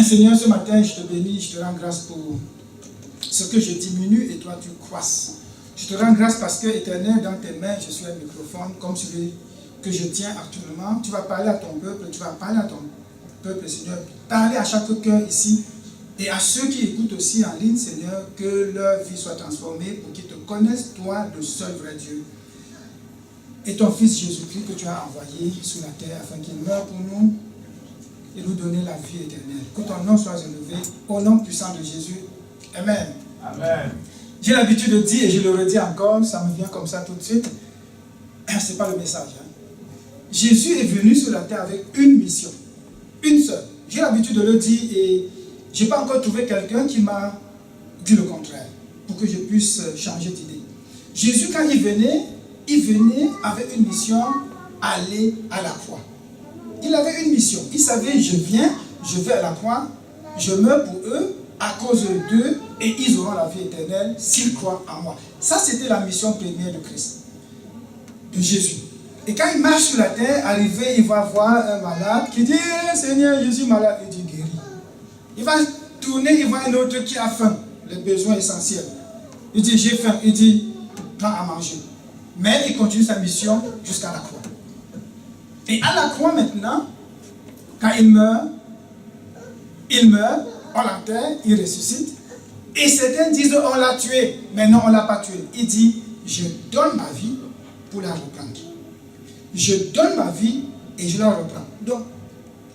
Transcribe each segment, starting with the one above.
Seigneur, ce matin, je te bénis, je te rends grâce pour ce que je diminue et toi tu croisses. Je te rends grâce parce que, Éternel, dans tes mains, je suis un microphone comme celui que je tiens actuellement. Tu vas parler à ton peuple, tu vas parler à ton peuple, Seigneur. Parler à chaque cœur ici et à ceux qui écoutent aussi en ligne, Seigneur, que leur vie soit transformée pour qu'ils te connaissent, toi, le seul vrai Dieu. Et ton Fils Jésus-Christ que tu as envoyé sur la terre afin qu'il meure pour nous et nous donner la vie éternelle. Que ton nom soit élevé au nom puissant de Jésus. Amen. Amen. J'ai l'habitude de dire, et je le redis encore, ça me vient comme ça tout de suite, ce n'est pas le message. Jésus est venu sur la terre avec une mission, une seule. J'ai l'habitude de le dire et je n'ai pas encore trouvé quelqu'un qui m'a dit le contraire, pour que je puisse changer d'idée. Jésus, quand il venait avec une mission, aller à la croix. Il avait une mission. Il savait, je viens, je vais à la croix, je meurs pour eux, à cause d'eux, et ils auront la vie éternelle s'ils croient en moi. Ça, c'était la mission première de Christ, de Jésus. Et quand il marche sur la terre, arrivé, il va voir un malade qui dit « Seigneur, je suis malade », il dit « guéri ». Il va tourner, il voit un autre qui a faim, les besoins essentiels. Il dit « j'ai faim », il dit « prends à manger ». Mais il continue sa mission jusqu'à la croix. Et à la croix maintenant, quand il meurt, on l'enterre, il ressuscite. Et certains disent on l'a tué, mais non, on ne l'a pas tué. Il dit, je donne ma vie pour la reprendre. Je donne ma vie et je la reprends. Donc,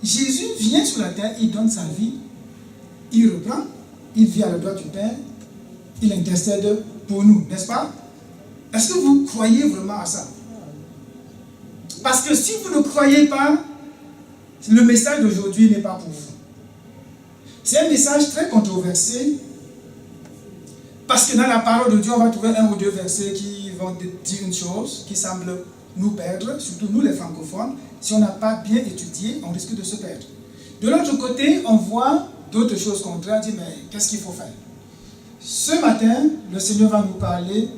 Jésus vient sur la terre, il donne sa vie, il reprend, il vit à la droite du Père, il intercède pour nous, n'est-ce pas? Est-ce que vous croyez vraiment à ça? Parce que si vous ne croyez pas, le message d'aujourd'hui n'est pas pour vous. C'est un message très controversé, parce que dans la parole de Dieu, on va trouver un ou deux versets qui vont dire une chose qui semble nous perdre, surtout nous les francophones. Si on n'a pas bien étudié, on risque de se perdre. De l'autre côté, on voit d'autres choses contraires, on dit mais qu'est-ce qu'il faut faire? Ce matin, le Seigneur va nous parler,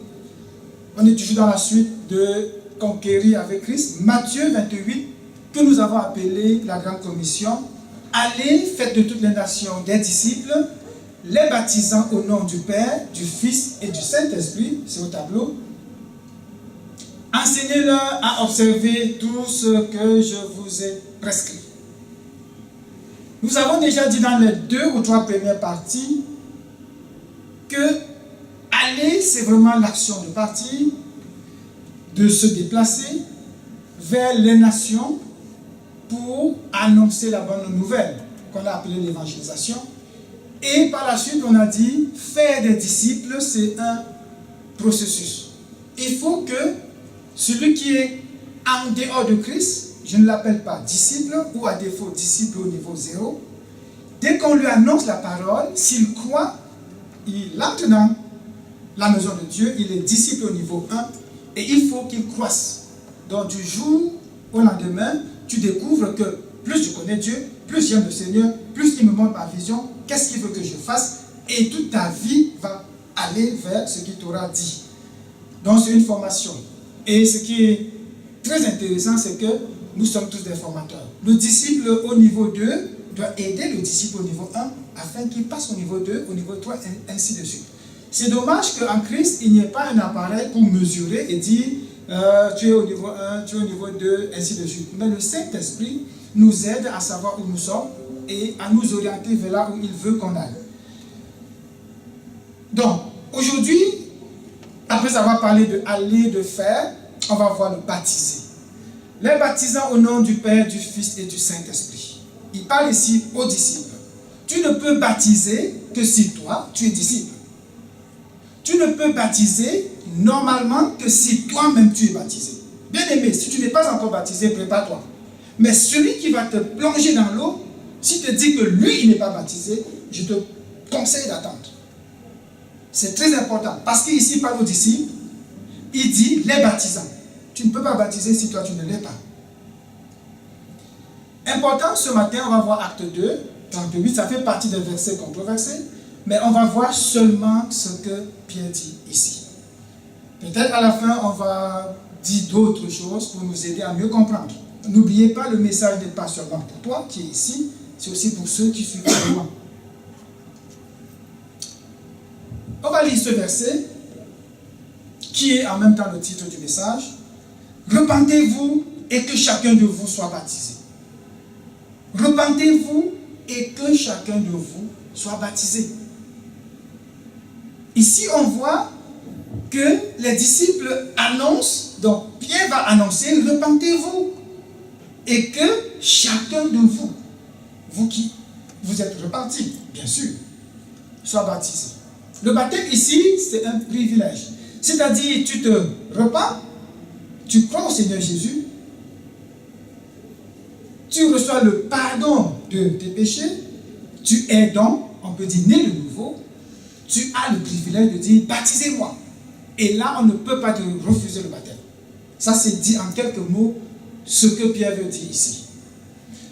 on est toujours dans la suite de Conquérir avec Christ, Matthieu 28, que nous avons appelé la Grande Commission. Allez, faites de toutes les nations des disciples, les baptisant au nom du Père, du Fils et du Saint-Esprit, c'est au tableau. Enseignez-leur à observer tout ce que je vous ai prescrit. Nous avons déjà dit dans les 2 ou 3 premières parties que aller, c'est vraiment l'action de partir, de se déplacer vers les nations pour annoncer la bonne nouvelle, qu'on a appelée l'évangélisation. Et par la suite, on a dit, faire des disciples, c'est un processus. Il faut que celui qui est en dehors de Christ, je ne l'appelle pas disciple, ou à défaut disciple au niveau 0, dès qu'on lui annonce la parole, s'il croit, il entre dans la maison de Dieu, il est disciple au niveau 1, et il faut qu'il croisse. Donc du jour au lendemain, tu découvres que plus je connais Dieu, plus j'aime le Seigneur, plus il me montre ma vision, qu'est-ce qu'il veut que je fasse, et toute ta vie va aller vers ce qu'il t'aura dit. Donc c'est une formation. Et ce qui est très intéressant, c'est que nous sommes tous des formateurs. Le disciple au niveau 2 doit aider le disciple au niveau 1 afin qu'il passe au niveau 2, au niveau 3, et ainsi de suite. C'est dommage qu'en Christ, il n'y ait pas un appareil pour mesurer et dire tu es au niveau 1, tu es au niveau 2, ainsi de suite. Mais le Saint-Esprit nous aide à savoir où nous sommes et à nous orienter vers là où il veut qu'on aille. Donc, aujourd'hui, après avoir parlé de aller, de faire, on va voir le baptiser. Les baptisants au nom du Père, du Fils et du Saint-Esprit. Il parle ici aux disciples. Tu ne peux baptiser que si toi, tu es disciple. Tu ne peux baptiser normalement que si toi-même tu es baptisé. Bien aimé, si tu n'es pas encore baptisé, prépare-toi. Mais celui qui va te plonger dans l'eau, s'il te dit que lui, il n'est pas baptisé, je te conseille d'attendre. C'est très important. Parce qu'ici, par nos disciples, il dit les baptisants. Tu ne peux pas baptiser si toi, tu ne l'es pas. Important, ce matin, on va voir Acte 2, 38, ça fait partie des versets controversés, mais on va voir seulement ce que Pierre dit ici. Peut-être à la fin, on va dire d'autres choses pour nous aider à mieux comprendre. N'oubliez pas, le message n'est pas seulement pour toi qui es ici, c'est aussi pour ceux qui suivent de loin. On va lire ce verset, qui est en même temps le titre du message. Repentez-vous et que chacun de vous soit baptisé. Repentez-vous et que chacun de vous soit baptisé. Ici, on voit que les disciples annoncent, donc Pierre va annoncer, repentez-vous et que chacun de vous, vous qui vous êtes repentis, bien sûr, soit baptisé. Le baptême ici, c'est un privilège. C'est-à-dire, tu te repens, tu crois au Seigneur Jésus, tu reçois le pardon de tes péchés, tu es donc, on peut dire, né de nouveau, tu as le privilège de dire, baptisez-moi. Et là, on ne peut pas te refuser le baptême. Ça, c'est dit en quelques mots ce que Pierre veut dire ici.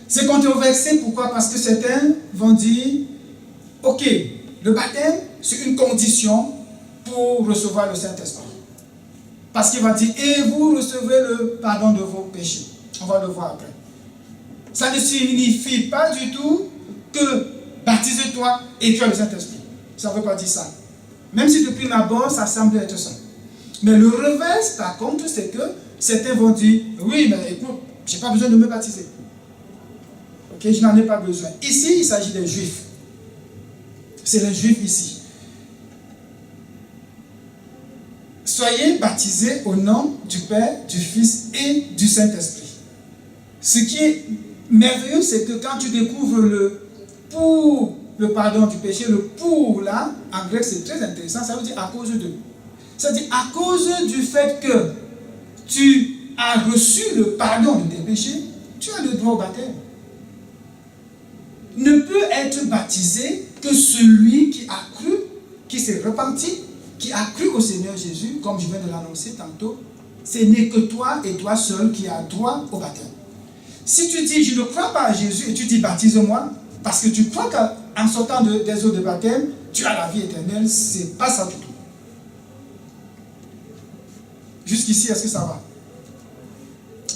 C'est controversé, pourquoi? Parce que certains vont dire, ok, le baptême, c'est une condition pour recevoir le Saint-Esprit. Parce qu'il va dire, et vous recevez le pardon de vos péchés. On va le voir après. Ça ne signifie pas du tout que baptise-toi et tu as le Saint-Esprit. Ça ne veut pas dire ça. Même si de prime abord, ça semble être ça. Mais le revers, par contre, c'est que certains vont dire, oui, mais écoute, je n'ai pas besoin de me baptiser. Ok, je n'en ai pas besoin. Ici, il s'agit des Juifs. C'est les Juifs ici. Soyez baptisés au nom du Père, du Fils et du Saint-Esprit. Ce qui est merveilleux, c'est que quand tu découvres le pour le pardon du péché, le pour là, en grec c'est très intéressant, ça veut dire à cause de. C'est-à-dire à cause du fait que tu as reçu le pardon de tes péchés, tu as le droit au baptême. Ne peut être baptisé que celui qui a cru, qui s'est repenti, qui a cru au Seigneur Jésus, comme je viens de l'annoncer tantôt. Ce n'est que toi et toi seul qui as droit au baptême. Si tu dis, je ne crois pas à Jésus, et tu dis, baptise-moi, parce que tu crois qu'en sortant des eaux de baptême, tu as la vie éternelle, c'est pas ça du tout. Jusqu'ici, est-ce que ça va?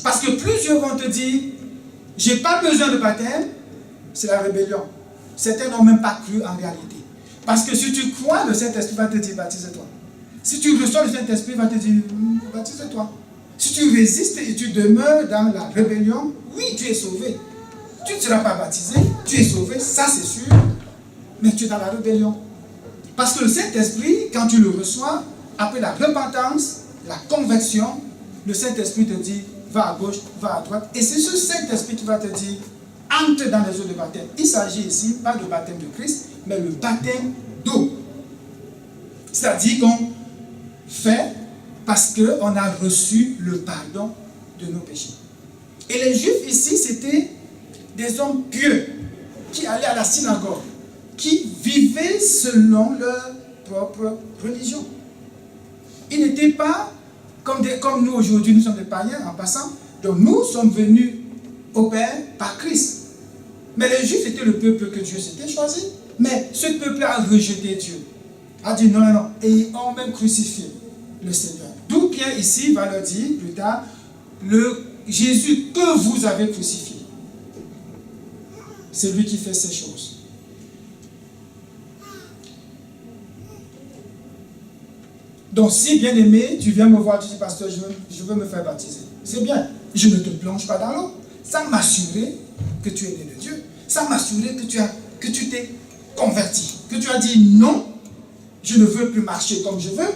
Parce que plusieurs vont te dire, j'ai pas besoin de baptême, c'est la rébellion. Certains n'ont même pas cru en réalité. Parce que si tu crois, le Saint-Esprit va te dire, baptise-toi. Si tu reçois le Saint-Esprit, il va te dire, baptise-toi. Si tu résistes et tu demeures dans la rébellion, oui, tu es sauvé. Tu ne seras pas baptisé, tu es sauvé, ça c'est sûr, mais tu es dans la rébellion. Parce que le Saint-Esprit, quand tu le reçois, après la repentance, la conversion, le Saint-Esprit te dit, va à gauche, va à droite. Et c'est ce Saint-Esprit qui va te dire, entre dans les eaux de baptême. Il s'agit ici, pas de baptême de Christ, mais le baptême d'eau. C'est-à-dire qu'on fait parce qu'on a reçu le pardon de nos péchés. Et les Juifs ici, c'était des hommes pieux qui allaient à la synagogue, qui vivaient selon leur propre religion. Ils n'étaient pas comme nous aujourd'hui, nous sommes des païens en passant, donc nous sommes venus au Père par Christ. Mais les Juifs étaient le peuple que Dieu s'était choisi. Mais ce peuple a rejeté Dieu. A dit non, non, non. Et ils ont même crucifié le Seigneur. D'où Pierre ici va leur dire plus tard, le Jésus que vous avez crucifié, c'est lui qui fait ces choses. Donc si, bien aimé, tu viens me voir, tu dis, pasteur, je veux me faire baptiser. C'est bien, je ne te plonge pas dans l'eau. Sans m'assurer que tu es né de Dieu. Sans m'assurer que tu t'es converti. Que tu as dit non, je ne veux plus marcher comme je veux.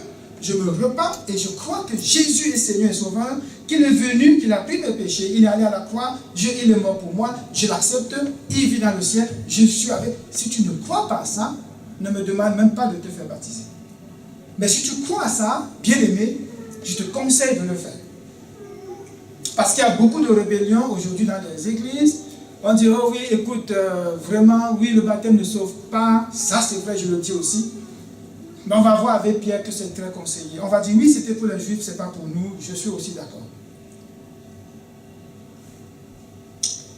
Je me repens et je crois que Jésus est Seigneur et Sauveur, qu'il est venu, qu'il a pris mes péchés, il est allé à la croix, il est mort pour moi, je l'accepte, il vit dans le ciel, je suis avec. Si tu ne crois pas à ça, ne me demande même pas de te faire baptiser. Mais si tu crois à ça, bien aimé, je te conseille de le faire. Parce qu'il y a beaucoup de rébellions aujourd'hui dans les églises. On dit, oh oui, écoute, vraiment, oui, le baptême ne sauve pas. Ça, c'est vrai, je le dis aussi. Mais on va voir avec Pierre que c'est très conseillé. On va dire, oui, c'était pour les Juifs, c'est pas pour nous. Je suis aussi d'accord.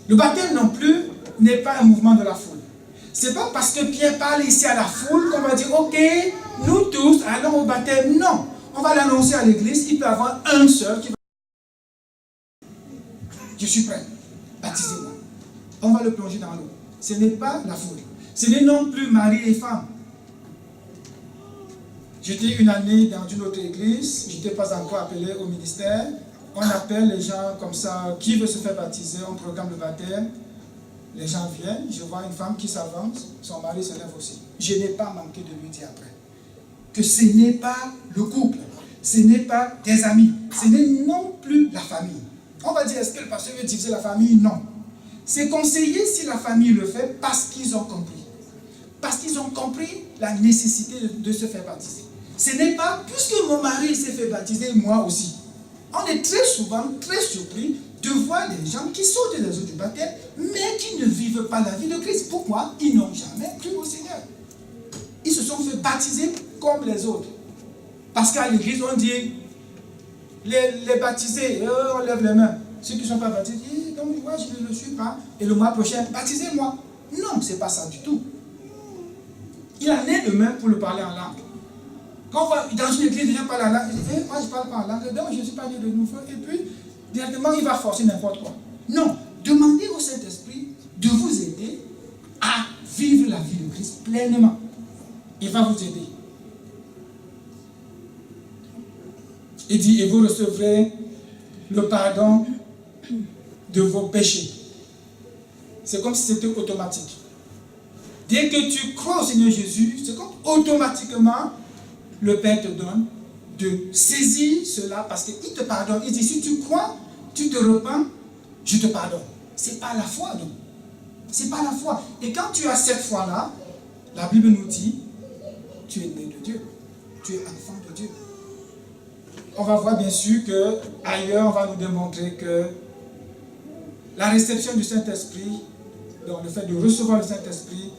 Le baptême non plus n'est pas un mouvement de la foule. C'est pas parce que Pierre parle ici à la foule qu'on va dire, ok, nous tous allons au baptême. Non, on va l'annoncer à l'église. Il peut y avoir un seul qui va. Je suis prêt. Baptisez-moi. On va le plonger dans l'eau. Ce n'est pas la foule. Ce n'est non plus mari et femme. J'étais une année dans une autre église, je n'étais pas encore appelé au ministère. On appelle les gens comme ça, qui veut se faire baptiser, on programme le baptême. Les gens viennent, je vois une femme qui s'avance, son mari se lève aussi. Je n'ai pas manqué de lui dire après que ce n'est pas le couple, ce n'est pas des amis, ce n'est non plus la famille. On va dire, est-ce que le pasteur veut diviser la famille? Non. C'est conseillé si la famille le fait parce qu'ils ont compris. Parce qu'ils ont compris la nécessité de se faire baptiser. Ce n'est pas, puisque mon mari s'est fait baptiser, moi aussi. On est très souvent très surpris de voir des gens qui sortent des eaux du baptême, mais qui ne vivent pas la vie de Christ. Pourquoi? Ils n'ont jamais cru au Seigneur. Ils se sont fait baptiser comme les autres. Parce qu'à l'église, on dit, les baptisés, on lève les mains. Ceux qui ne sont pas baptisés, donc moi je ne le suis pas. Et le mois prochain, baptisez-moi. Non, ce n'est pas ça du tout. Il en est de même pour le parler en langue. Quand on va dans une église, les gens parlent en langue, ils disent, moi je ne parle pas en langue, donc je ne suis pas né de nouveau. Et puis, directement, il va forcer n'importe quoi. Non, demandez au Saint-Esprit de vous aider à vivre la vie de Christ pleinement. Il va vous aider. Il dit, et vous recevrez le pardon de vos péchés. C'est comme si c'était automatique. Dès que tu crois au Seigneur Jésus, c'est comme automatiquement le Père te donne de saisir cela parce qu'il te pardonne. Il dit, si tu crois, tu te repens, je te pardonne. Ce n'est pas la foi, non. Ce n'est pas la foi. Et quand tu as cette foi-là, la Bible nous dit, tu es né de Dieu. Tu es enfant de Dieu. On va voir bien sûr qu'ailleurs, on va nous démontrer que la réception du Saint-Esprit, donc le fait de recevoir le Saint-Esprit,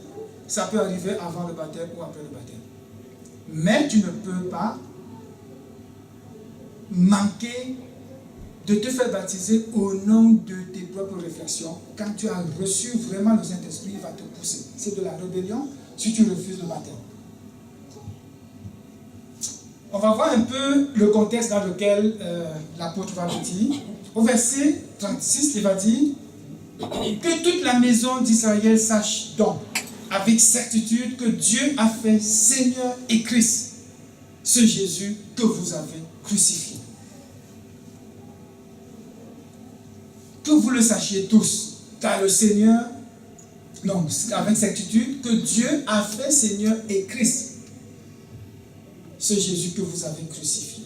ça peut arriver avant le baptême ou après le baptême. Mais tu ne peux pas manquer de te faire baptiser au nom de tes propres réflexions. Quand tu as reçu vraiment le Saint-Esprit, il va te pousser. C'est de la rébellion si tu refuses le baptême. On va voir un peu le contexte dans lequel l'apôtre va le dire. Au verset 36, il va dire que toute la maison d'Israël sache donc avec certitude que Dieu a fait Seigneur et Christ, ce Jésus que vous avez crucifié. Que vous le sachiez tous, car le Seigneur, donc avec certitude, que Dieu a fait Seigneur et Christ, ce Jésus que vous avez crucifié.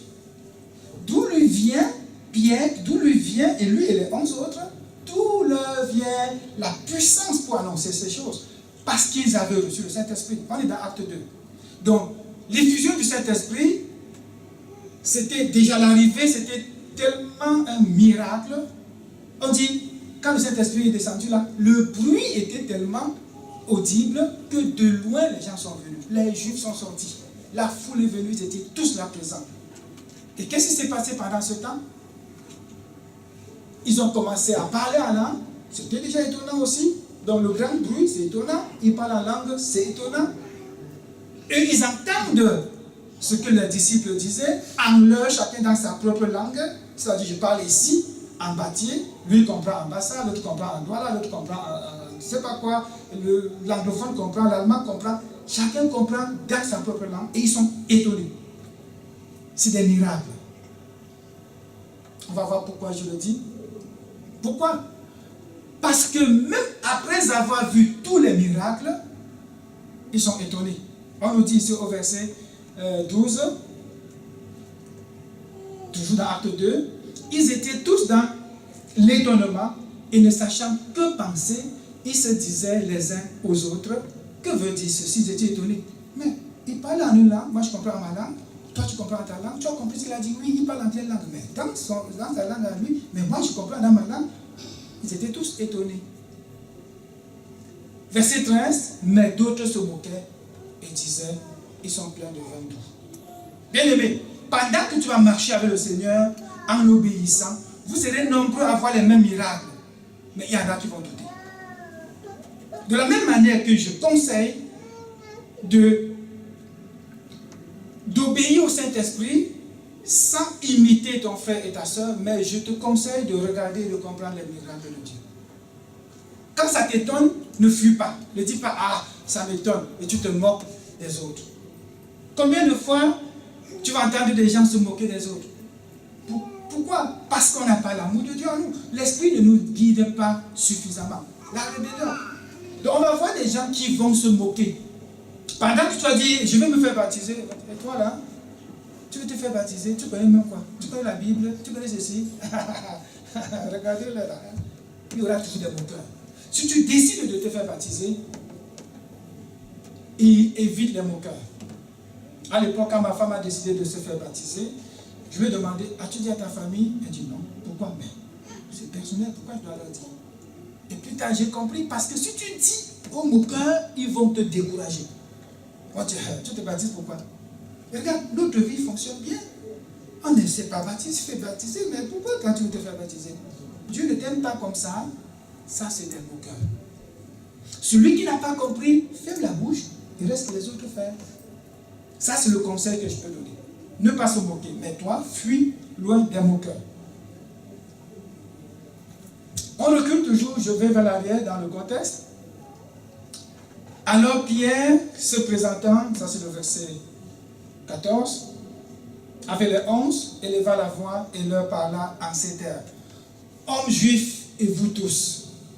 D'où lui vient Pierre, d'où lui vient, et lui et les 11 autres, d'où leur vient la puissance pour annoncer ces choses. Parce qu'ils avaient reçu le Saint-Esprit. On est dans Acte 2. Donc, l'effusion du Saint-Esprit, c'était déjà l'arrivée, c'était tellement un miracle. On dit, quand le Saint-Esprit est descendu là, le bruit était tellement audible que de loin les gens sont venus. Les Juifs sont sortis. La foule est venue, ils étaient tous là présents. Et qu'est-ce qui s'est passé pendant ce temps? Ils ont commencé à parler en langue. C'était déjà étonnant aussi. Donc le grand bruit, c'est étonnant. Ils parlent en langue, c'est étonnant. Et ils entendent ce que les disciples disaient, en leur, chacun dans sa propre langue. C'est-à-dire, je parle ici, en bâtier, lui comprend en bassa, l'autre comprend en douala, l'autre comprend en je ne sais pas quoi, l'anglophone comprend, l'allemand comprend. Chacun comprend dans sa propre langue et ils sont étonnés. C'est des miracles. On va voir pourquoi je le dis. Pourquoi? Parce que même après avoir vu tous les miracles, ils sont étonnés. On nous dit ici au verset 12, toujours dans Acte 2, ils étaient tous dans l'étonnement et ne sachant que penser, ils se disaient les uns aux autres, que veut dire ceci? Ils étaient étonnés. Mais il parle en une langue, moi je comprends ma langue, toi tu comprends ta langue, tu as compris ce qu'il a dit, oui, il parle en telle langue, mais dans sa langue à lui, mais moi je comprends dans ma langue. Ils étaient tous étonnés. Verset 13, mais d'autres se moquaient et disaient, ils sont pleins de vin doux. Bien-aimé, pendant que tu vas marcher avec le Seigneur en obéissant, vous serez nombreux à voir les mêmes miracles. Mais il y en a qui vont douter. De la même manière que je conseille d'obéir au Saint-Esprit sans imiter ton frère et ta soeur, mais je te conseille de regarder et de comprendre les miracles de Dieu. Quand ça t'étonne, ne fuis pas. Ne dis pas, ah, ça m'étonne, et tu te moques des autres. Combien de fois tu vas entendre des gens se moquer des autres? Pourquoi? Parce qu'on n'a pas l'amour de Dieu en nous. L'Esprit ne nous guide pas suffisamment. La rébellion. Donc on va voir des gens qui vont se moquer. Pendant que tu as dit, je vais me faire baptiser, et toi là, tu veux te faire baptiser, tu connais même quoi? Tu connais la Bible, tu connais ceci. Regardez-le là. Il y aura toujours des moqueurs. Si tu décides de te faire baptiser, évite les moqueurs. À l'époque, quand ma femme a décidé de se faire baptiser, je lui ai demandé, as-tu dit à ta famille? Elle dit non. Pourquoi? Mais c'est personnel, pourquoi je dois leur dire? Et plus tard, j'ai compris, parce que si tu dis aux moqueurs, ils vont te décourager. Oh, tu te baptises pourquoi? Et regarde, notre vie fonctionne bien. On ne sait pas baptiser, fait baptiser, mais pourquoi quand tu veux te faire baptiser? Dieu ne t'aime pas comme ça. Ça, c'est des moqueurs. Celui qui n'a pas compris, ferme la bouche et reste les autres faire. Ça, c'est le conseil que je peux donner. Ne pas se moquer, mais toi, fuis loin des moqueurs. On recule toujours, je vais vers l'arrière dans le contexte. Alors Pierre, se présentant, ça c'est le verset 14, avec les 11, éleva la voix et leur parla en ces termes. Hommes juifs et vous tous,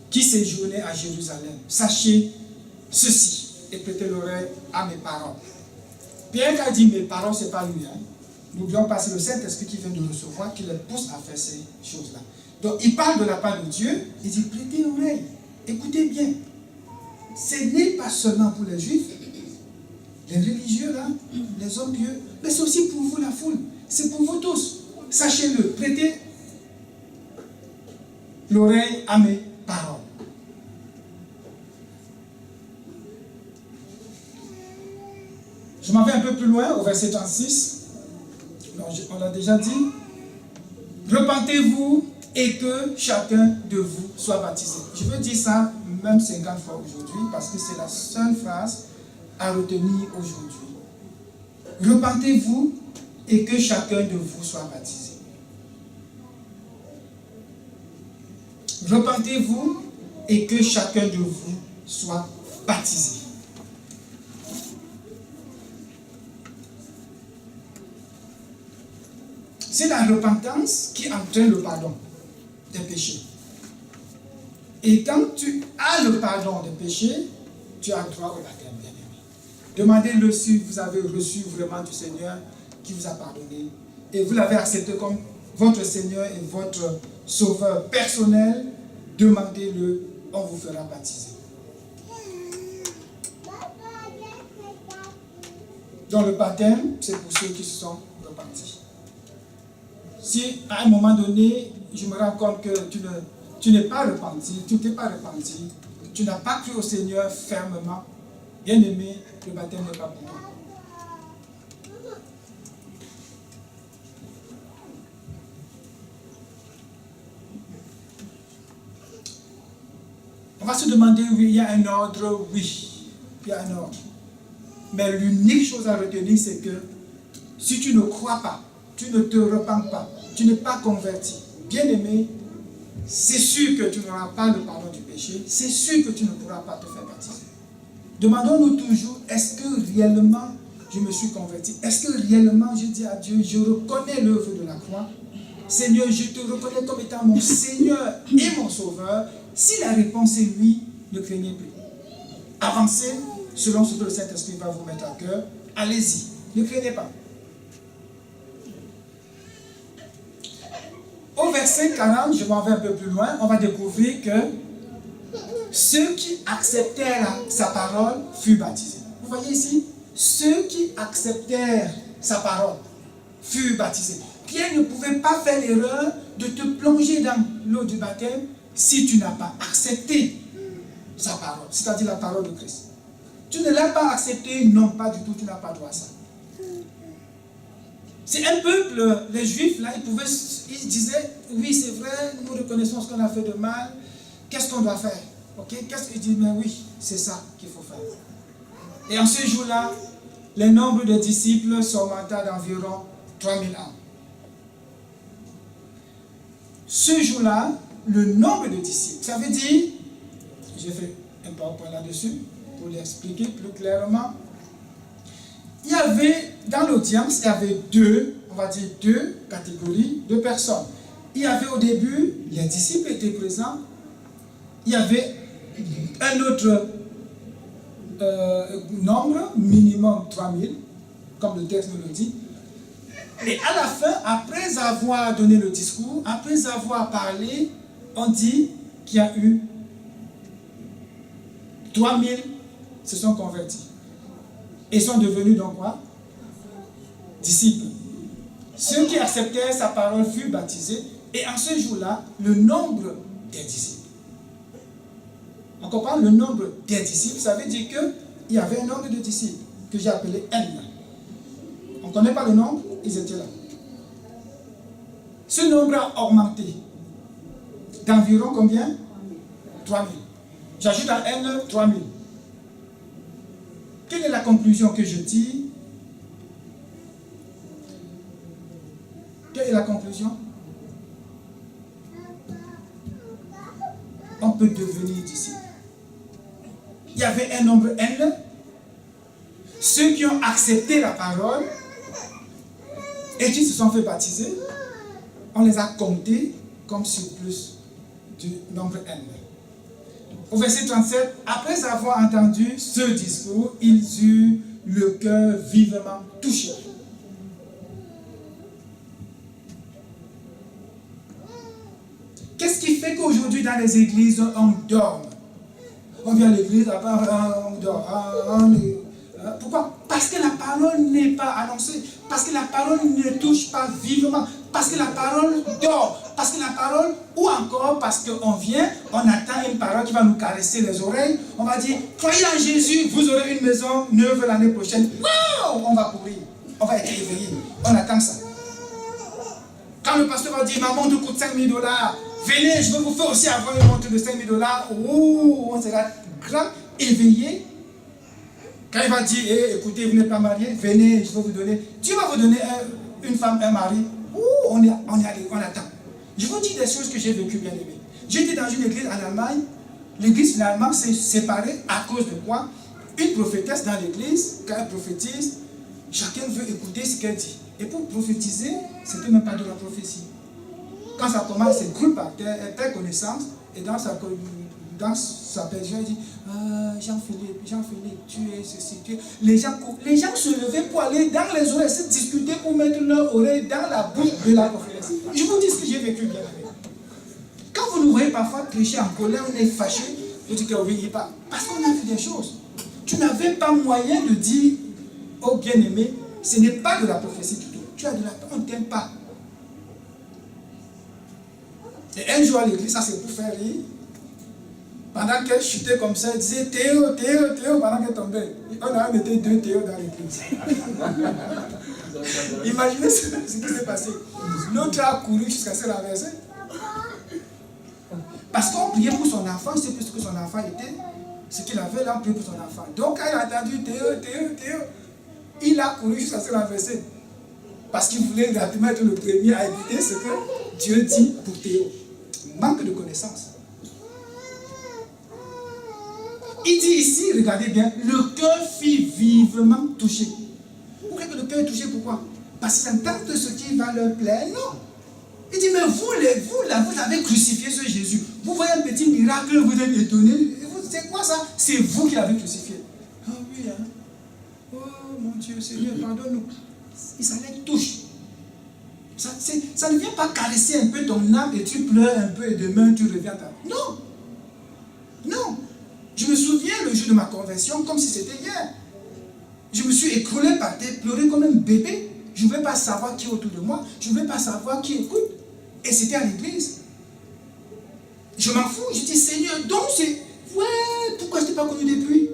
qui séjournez à Jérusalem, sachez ceci et prêtez l'oreille à mes paroles. Pierre qui a dit mes paroles, ce n'est pas lui. N'oublions pas, c'est le Saint-Esprit qui vient de recevoir, qui les pousse à faire ces choses-là. Donc il parle de la part de Dieu, il dit prêtez l'oreille, écoutez bien. Ce n'est pas seulement pour les Juifs, les religieux là, les hommes pieux, mais c'est aussi pour vous la foule, c'est pour vous tous. Sachez-le, prêtez l'oreille à mes paroles. Je m'en vais un peu plus loin, au verset 36. On l'a déjà dit. Repentez-vous et que chacun de vous soit baptisé. Je veux dire ça même 50 fois aujourd'hui parce que c'est la seule phrase à retenir aujourd'hui. Repentez-vous et que chacun de vous soit baptisé. Repentez-vous et que chacun de vous soit baptisé. C'est la repentance qui entraîne le pardon des péchés. Et quand tu as le pardon des péchés, tu as droit au baptême, bien-aimé. Demandez-le si vous avez reçu vraiment du Seigneur qui vous a pardonné. Et vous l'avez accepté comme votre Seigneur et votre Sauveur personnel. Demandez-le, on vous fera baptiser. Donc le baptême, c'est pour ceux qui se sont repentis. Si à un moment donné, je me rends compte que tu n'es pas repenti, tu t'es pas repenti, tu n'as pas cru au Seigneur fermement, bien aimé, le baptême n'est pas pour toi. On va se demander, oui, il y a un ordre, oui, il y a un ordre. Mais l'unique chose à retenir, c'est que si tu ne crois pas, tu ne te repens pas, tu n'es pas converti, bien aimé, c'est sûr que tu n'auras pas le pardon du péché, c'est sûr que tu ne pourras pas te faire baptiser. Demandons-nous toujours, est-ce que réellement je me suis converti? Est-ce que réellement je dis à Dieu, je reconnais l'œuvre de la croix? Seigneur, je te reconnais comme étant mon Seigneur et mon Sauveur. Si la réponse est oui, ne craignez plus. Avancez selon ce que le Saint-Esprit va vous mettre à cœur. Allez-y, ne craignez pas. Au verset 40, je m'en vais un peu plus loin, on va découvrir que ceux qui acceptèrent sa parole furent baptisés. Vous voyez ici, ceux qui acceptèrent sa parole furent baptisés. Pierre ne pouvait pas faire l'erreur de te plonger dans l'eau du baptême si tu n'as pas accepté sa parole, c'est-à-dire la parole de Christ. Tu ne l'as pas accepté, non, pas du tout, tu n'as pas droit à ça. C'est un peuple, les Juifs, là, ils disaient, oui, c'est vrai, nous reconnaissons ce qu'on a fait de mal, qu'est-ce qu'on doit faire? Ok, qu'est-ce qu'ils disent? Mais oui, c'est ça qu'il faut faire. Et en ce jour-là, le nombre de disciples s'augmenta d'environ 3000 âmes. Ce jour-là, le nombre de disciples, ça veut dire, j'ai fait un PowerPoint là-dessus pour l'expliquer plus clairement. Il y avait, dans l'audience, il y avait deux catégories de personnes. Il y avait au début, les disciples étaient présents. Il y avait un autre nombre, minimum 3000, comme le texte nous le dit. Et à la fin, après avoir donné le discours, après avoir parlé, on dit qu'il y a eu 3000 se sont convertis. Et sont devenus donc quoi? Disciples. Ceux qui acceptaient sa parole furent baptisés. Et en ce jour-là, le nombre des disciples. On comprend le nombre des disciples, ça veut dire qu'il y avait un nombre de disciples que j'ai appelé N. On ne connaît pas le nombre, ils étaient là. Ce nombre a augmenté d'environ combien? 3000. J'ajoute à N 3000. Quelle est la conclusion que je tire? Quelle est la conclusion? On peut devenir disciple. Il y avait un nombre N. Ceux qui ont accepté la parole et qui se sont fait baptiser, on les a comptés comme surplus du nombre N. Au verset 37, après avoir entendu ce discours, ils eurent le cœur vivement touché. Qu'est-ce qui fait qu'aujourd'hui dans les églises, on dort? On vient à l'église, on dort. Pourquoi? Parce que la parole n'est pas annoncée. Parce que la parole ne touche pas vivement. Parce que la parole dort. Parce que la parole, ou encore parce qu'on vient, on attend une parole qui va nous caresser les oreilles. On va dire, croyez en Jésus, vous aurez une maison neuve l'année prochaine. Wow! On va courir. On va être réveillé. On attend ça. Quand le pasteur va dire, ma montre coûte $5,000, venez, je vais vous faire aussi avoir une montre de $5,000. Oh, on sera grand, éveillé. Quand il va dire, écoutez, vous n'êtes pas marié, venez, je vais vous donner. Dieu va vous donner une femme, un mari. On attend. Je vous dis des choses que j'ai vécues, bien aimé. J'étais dans une église en Allemagne. L'église finalement s'est séparée à cause de quoi? Une prophétesse dans l'église, quand elle prophétise, chacun veut écouter ce qu'elle dit. Et pour prophétiser, ce n'était même pas de la prophétie. Quand ça commence, c'est cru par terre, elle perd connaissance, et dans sa péché, elle dit, Jean-Philippe, tu es ceci, tu es... Les gens se levaient pour aller dans les oreilles, se discuter pour mettre leur oreille dans la bouche de la prophétesse. Je vous dis ce que j'ai vécu, bien aimé. Quand vous nous voyez parfois prêcher en colère, on est fâché, vous dites qu'on ne vieillit pas. Parce qu'on a vu des choses. Tu n'avais pas moyen de dire, oh bien-aimé, ce n'est pas de la prophétie du tout. Tu as de la... On ne t'aime pas. Et un jour à l'église, ça c'est pour faire rire. Pendant qu'elle chutait comme ça, elle disait Théo, pendant qu'elle tombait. On a été 2 Théo dans l'église. Imaginez ce qui s'est passé. L'autre a couru jusqu'à se renverser. Parce qu'on priait pour son enfant, il ne sait plus ce que son enfant était. Ce qu'il avait là, on priait pour son enfant. Donc quand il a entendu Théo, il a couru jusqu'à se renverser. Parce qu'il voulait rapidement être le premier à écouter ce que Dieu dit pour Théo. Manque de connaissance. Il dit ici, regardez bien, le cœur fut vivement touché. Vous croyez que le cœur est touché, pourquoi? Parce qu'ils entendent ce qui va leur plaire? Non. Il dit, mais vous là, vous avez crucifié ce Jésus. Vous voyez un petit miracle, vous êtes étonné. C'est quoi ça? C'est vous qui l'avez crucifié. Ah oui, hein? Oh mon Dieu, Seigneur, pardonne-nous. Ça les touche. Ça ne vient pas caresser un peu ton âme et tu pleures un peu et demain tu reviens. Non. Non. Je me souviens le jour de ma conversion comme si c'était hier. Je me suis écroulé par terre, pleuré comme un bébé. Je ne voulais pas savoir qui est autour de moi. Je ne voulais pas savoir qui écoute. Et c'était à l'église. Je m'en fous. Je dis, Seigneur, donc c'est... Ouais, pourquoi je ne t'ai pas connu depuis?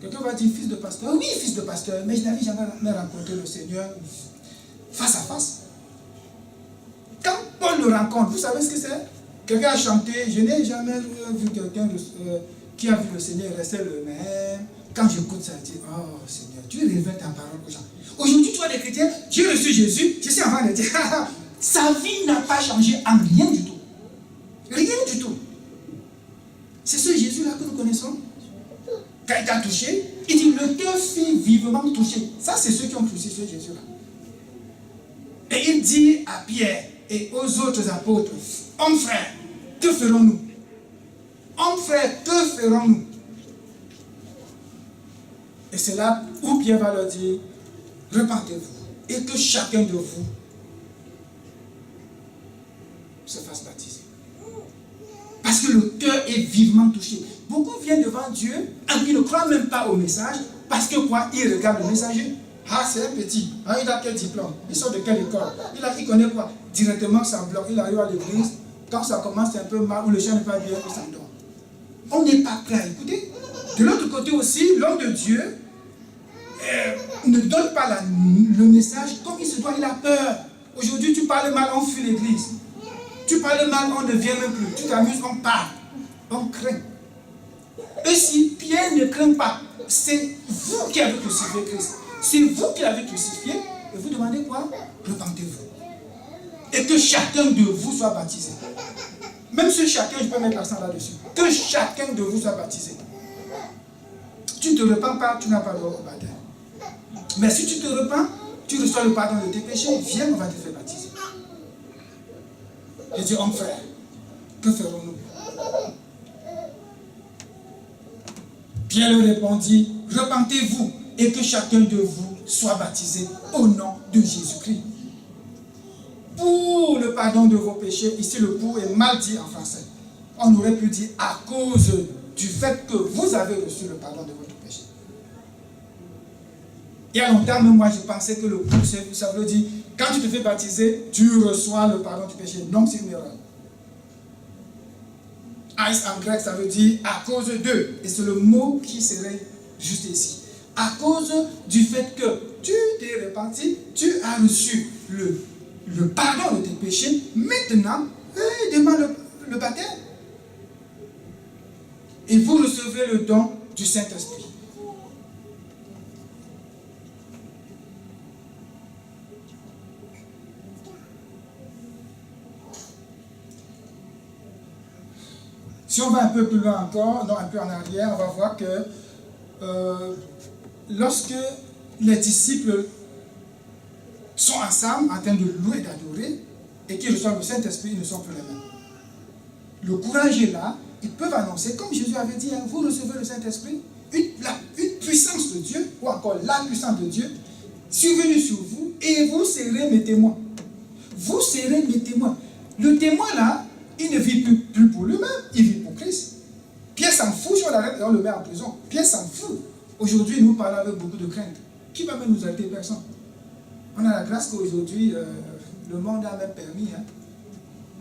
Quelqu'un va dire, fils de pasteur. Oui, fils de pasteur. Mais je n'avais jamais rencontré le Seigneur face à face. Quand Paul le rencontre, vous savez ce que c'est? Quelqu'un a chanté. Je n'ai jamais vu quelqu'un qui a vu le Seigneur rester le même. Quand j'écoute ça, je dis, oh Seigneur, tu révèles ta parole aux gens. Aujourd'hui, toi, les chrétiens, j'ai reçu Jésus, je suis en train de dire, sa vie n'a pas changé en rien du tout. Rien du tout. C'est ce Jésus Jésus-là que nous connaissons, quand il t'a touché, il dit, le cœur fut vivement touché. Ça, c'est ceux qui ont crucifié Jésus-là. Et il dit à Pierre et aux autres apôtres, hommes frères, que ferons-nous? Hommes frères, que ferons-nous? Et c'est là où Pierre va leur dire, repentez-vous et que chacun de vous se fasse baptiser. Parce que le cœur est vivement touché. Beaucoup viennent devant Dieu et ils ne croient même pas au message parce que quoi? Ils regardent le messager. Ah, c'est un petit. Ah, il a quel diplôme? Il sort de quelle école? Il connaît quoi? Directement, ça bloque. Il arrive à l'église. Quand ça commence un peu mal ou le chien n'est pas bien, il s'endort. On n'est pas prêt à écouter. De l'autre côté aussi, l'homme de Dieu ne donne pas le message comme il se doit. Il a peur. Aujourd'hui, tu parles mal, on fuit l'église. Tu parles mal, on ne vient même plus. Tu t'amuses, on parle. On craint. Et si Pierre ne craint pas, c'est vous qui avez crucifié Christ. C'est vous qui l'avez crucifié. Et vous demandez quoi? Repentez-vous. Et que chacun de vous soit baptisé. Même ce chacun, je peux mettre l'accent là-dessus. Que chacun de vous soit baptisé. Tu ne te repens pas, tu n'as pas le droit au baptême. Mais si tu te repens, tu reçois le pardon de tes péchés, viens, on va te faire baptiser. Et dit, homme frère, que ferons-nous? Pierre leur répondit, repentez-vous et que chacun de vous soit baptisé au nom de Jésus-Christ. Pour le pardon de vos péchés, ici le pour est mal dit en français. On aurait pu dire à cause du fait que vous avez reçu le pardon de votre péché. Il y a longtemps, même moi, je pensais que le pour, ça veut dire, quand tu te fais baptiser, tu reçois le pardon du péché. Non, c'est une erreur. Ais en grec, ça veut dire à cause de. Et c'est le mot qui serait juste ici. À cause du fait que tu t'es repenti, tu as reçu le pardon de tes péchés. Maintenant, demande le baptême. Et vous recevez le don du Saint-Esprit. Si on va un peu plus loin encore, non, un peu en arrière, on va voir que lorsque les disciples sont ensemble en train de louer et d'adorer et qu'ils reçoivent le Saint-Esprit, ils ne sont plus les mêmes. Le courage est là, ils peuvent annoncer, comme Jésus avait dit, hein, vous recevez le Saint-Esprit, une puissance de Dieu, ou encore la puissance de Dieu, survenue sur vous, et vous serez mes témoins. Vous serez mes témoins. Le témoin là, il ne vit plus pour lui-même, il vit pour Christ. Pierre s'en fout si on l'arrête et on le met en prison. Pierre s'en fout. Aujourd'hui, nous parlons avec beaucoup de crainte. Qui va même nous arrêter? Personne. On a la grâce qu'aujourd'hui, le monde a même permis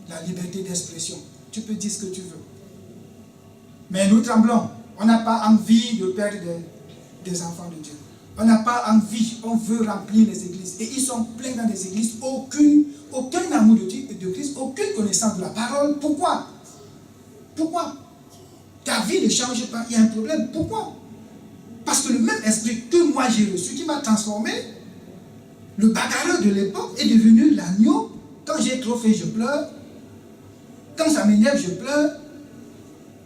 la liberté d'expression. Tu peux dire ce que tu veux. Mais nous tremblons. On n'a pas envie de perdre des enfants de Dieu. On n'a pas envie, on veut remplir les églises. Et ils sont pleins dans les églises, aucun amour de Dieu et de Christ, aucune connaissance de la parole. Pourquoi? Pourquoi? Ta vie ne change pas, il y a un problème. Pourquoi? Parce que le même esprit que moi j'ai reçu, qui m'a transformé, le bagarreur de l'époque est devenu l'agneau. Quand j'ai trop fait, je pleure. Quand ça m'énerve, je pleure.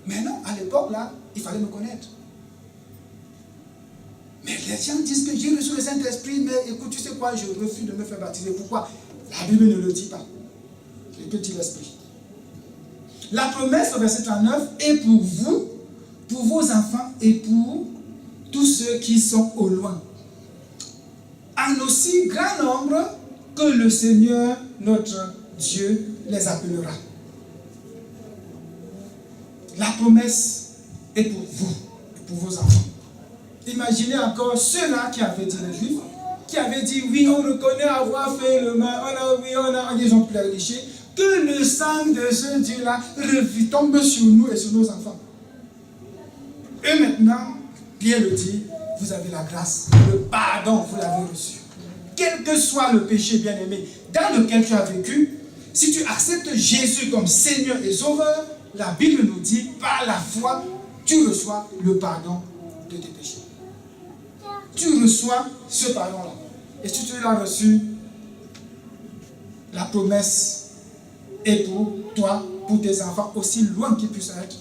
Mais non, à l'époque, là, il fallait me connaître. Mais les gens disent que j'ai reçu le Saint-Esprit, mais écoute, tu sais quoi, je refuse de me faire baptiser. Pourquoi? La Bible ne le dit pas. Le petit esprit. La promesse au verset 39 est pour vous, pour vos enfants et pour tous ceux qui sont au loin. En aussi grand nombre que le Seigneur, notre Dieu, les appellera. La promesse est pour vous et pour vos enfants. Imaginez encore ceux-là qui avaient dit, les Juifs, qui avaient dit, oui, on reconnaît avoir fait le mal, ils ont pleurniché, que le sang de ce Dieu-là tombe sur nous et sur nos enfants. Et maintenant, Pierre le dit, vous avez la grâce, le pardon, vous l'avez reçu. Quel que soit le péché bien-aimé dans lequel tu as vécu, si tu acceptes Jésus comme Seigneur et Sauveur, la Bible nous dit, par la foi, tu reçois le pardon de tes péchés. Tu reçois ce pardon-là. Et si tu l'as reçu, la promesse est pour toi, pour tes enfants, aussi loin qu'ils puissent être.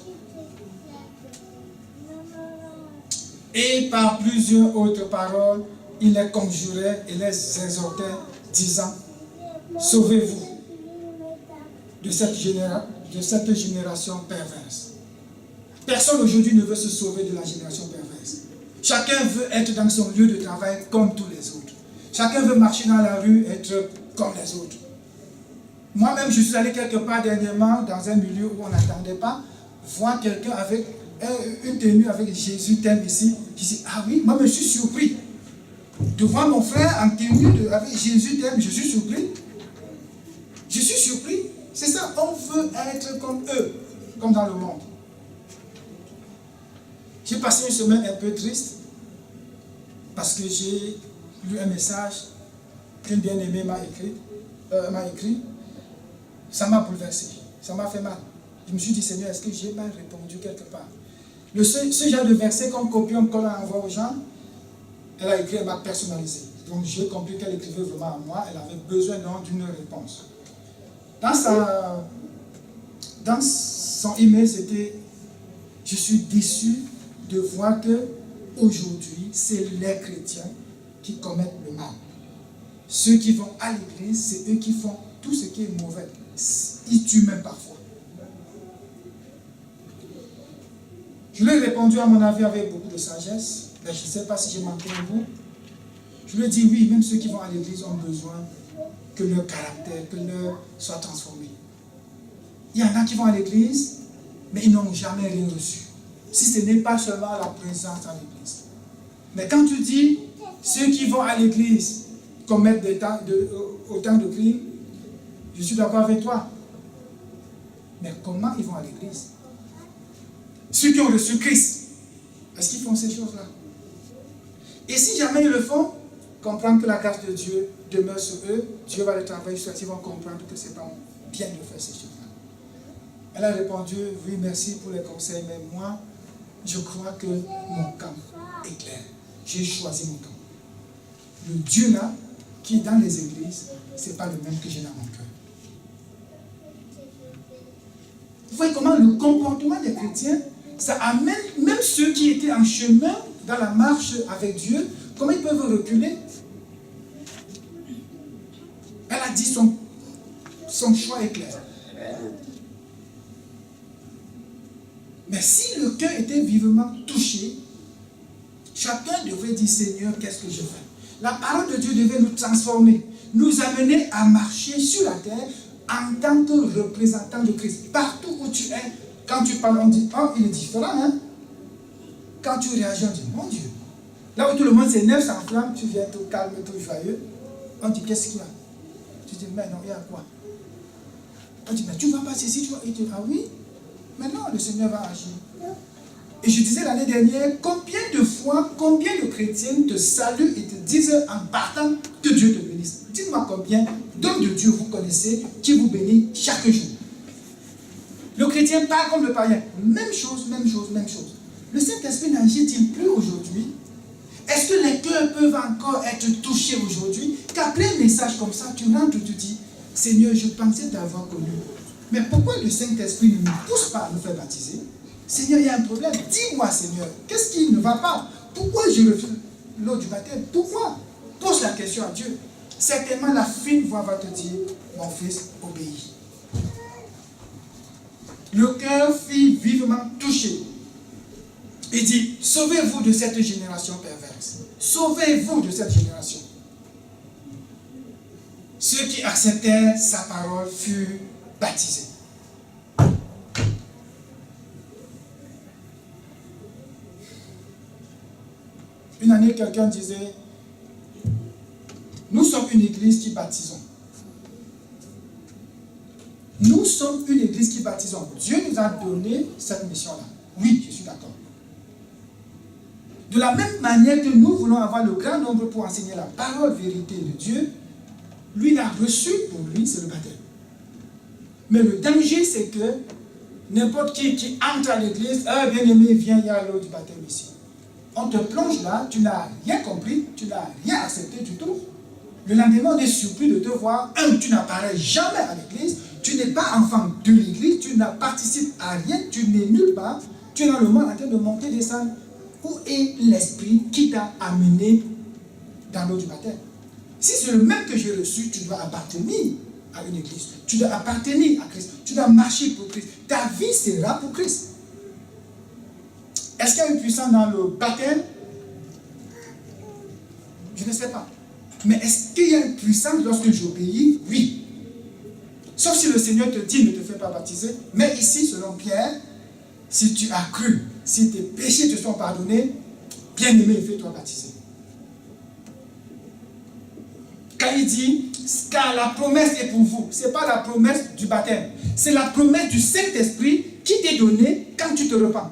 Et par plusieurs autres paroles, il les conjurait et les exhortait, disant, sauvez-vous de cette génération perverse. Personne aujourd'hui ne veut se sauver de la génération perverse. Chacun veut être dans son lieu de travail comme tous les autres. Chacun veut marcher dans la rue, être comme les autres. Moi-même, je suis allé quelque part dernièrement dans un milieu où on n'attendait pas, voir quelqu'un avec une tenue avec Jésus t'aime ici. Je dis, ah oui, moi je suis surpris. De voir mon frère en tenue avec Jésus t'aime, je suis surpris. Je suis surpris. C'est ça, on veut être comme eux, comme dans le monde. J'ai passé une semaine un peu triste parce que j'ai lu un message qu'une bien-aimée m'a écrit. Ça m'a bouleversé, ça m'a fait mal. Je me suis dit, Seigneur, est-ce que j'ai mal répondu quelque part? Ce genre de verset qu'on copie, on colle, on envoie aux gens, elle a écrit, elle m'a personnalisé. Donc j'ai compris qu'elle écrivait vraiment à moi, elle avait besoin d'une réponse. Dans son email, c'était, je suis déçu de voir que aujourd'hui, c'est les chrétiens qui commettent le mal. Ceux qui vont à l'église, c'est eux qui font tout ce qui est mauvais. Ils tuent même parfois. Je lui ai répondu à mon avis avec beaucoup de sagesse, mais je ne sais pas si j'ai manqué un bout. Je lui ai dit oui, même ceux qui vont à l'église ont besoin que leur caractère, que leur soit transformé. Il y en a qui vont à l'église, mais ils n'ont jamais rien reçu. Si ce n'est pas seulement la présence à l'église. Mais quand tu dis ceux qui vont à l'église commettent autant de crimes, je suis d'accord avec toi. Mais comment ils vont à l'église? Ceux qui ont reçu Christ, est-ce qu'ils font ces choses-là? Et si jamais ils le font, comprendre que la grâce de Dieu demeure sur eux, Dieu va les travailler sur eux, ils vont comprendre que c'est pas bien de faire ces choses-là. Elle a répondu, oui, merci pour les conseils, mais moi, je crois que mon camp est clair. J'ai choisi mon camp. Le Dieu là, qui est dans les églises, ce n'est pas le même que j'ai dans mon cœur. Vous voyez comment le comportement des chrétiens, ça amène même ceux qui étaient en chemin dans la marche avec Dieu, comment ils peuvent reculer? Elle a dit son choix est clair. Mais si le cœur était vivement touché, chacun devait dire, Seigneur, qu'est-ce que je fais? La parole de Dieu devait nous transformer, nous amener à marcher sur la terre en tant que représentant de Christ. Partout où tu es, quand tu parles, on dit, oh, il est différent, hein? Quand tu réagis, on dit, mon Dieu. Là où tout le monde s'énerve, s'enflamme, tu viens tout calme, tout joyeux. On dit, qu'est-ce qu'il y a? Tu dis, mais non, il y a quoi? On dit, mais tu ne vas pas ceci, tu vas. Et tu dis, ah oui? Maintenant, le Seigneur va agir. Et je disais l'année dernière, combien de fois, combien de chrétiens te saluent et te disent en partant que Dieu te bénisse? Dites-moi combien d'hommes de Dieu vous connaissez qui vous bénissent chaque jour. Le chrétien parle comme le païen. Même chose, même chose, même chose. Le Saint-Esprit n'agit-il plus aujourd'hui? Est-ce que les cœurs peuvent encore être touchés aujourd'hui? Qu'après un message comme ça, tu rentres et tu dis, Seigneur, je pensais t'avoir connu. Mais pourquoi le Saint-Esprit ne nous pousse pas à nous faire baptiser? Seigneur, il y a un problème. Dis-moi, Seigneur, qu'est-ce qui ne va pas? Pourquoi je refuse l'eau du baptême? Pourquoi? Pose la question à Dieu. Certainement, la fine voix va te dire, mon fils, obéis. Le cœur fut vivement touché. Il dit, sauvez-vous de cette génération perverse. Sauvez-vous de cette génération. Ceux qui acceptèrent sa parole furent baptisés. Une année, quelqu'un disait, nous sommes une église qui baptisons. Nous sommes une église qui baptisons. Dieu nous a donné cette mission-là. Oui, je suis d'accord. De la même manière que nous voulons avoir le grand nombre pour enseigner la parole vérité de Dieu, lui l'a reçu pour lui, c'est le baptême. Mais le danger, c'est que n'importe qui entre à l'église, ah bien aimé, viens, il y a l'eau du baptême ici. On te plonge là, tu n'as rien compris, tu n'as rien accepté du tout. Le lendemain, on est surpris de te voir. Tu n'apparais jamais à l'église, tu n'es pas enfant de l'église, tu ne participes à rien, tu n'es nulle part, tu es dans le monde en train de monter, descendre. où est l'esprit qui t'a amené dans l'eau du baptême? Si c'est le même que j'ai reçu, tu dois appartenir à une église. Tu dois appartenir à Christ. Tu dois marcher pour Christ. Ta vie sera pour Christ. Est-ce qu'il y a une puissance dans le baptême? Je ne sais pas. Mais est-ce qu'il y a une puissance lorsque j'obéis? Oui. Sauf si le Seigneur te dit ne te fais pas baptiser. Mais ici, selon Pierre, si tu as cru, si tes péchés te sont pardonnés, bien-aimé, fais-toi baptiser. Quand il dit, car la promesse est pour vous, ce n'est pas la promesse du baptême, c'est la promesse du Saint-Esprit qui t'est donnée quand tu te repens.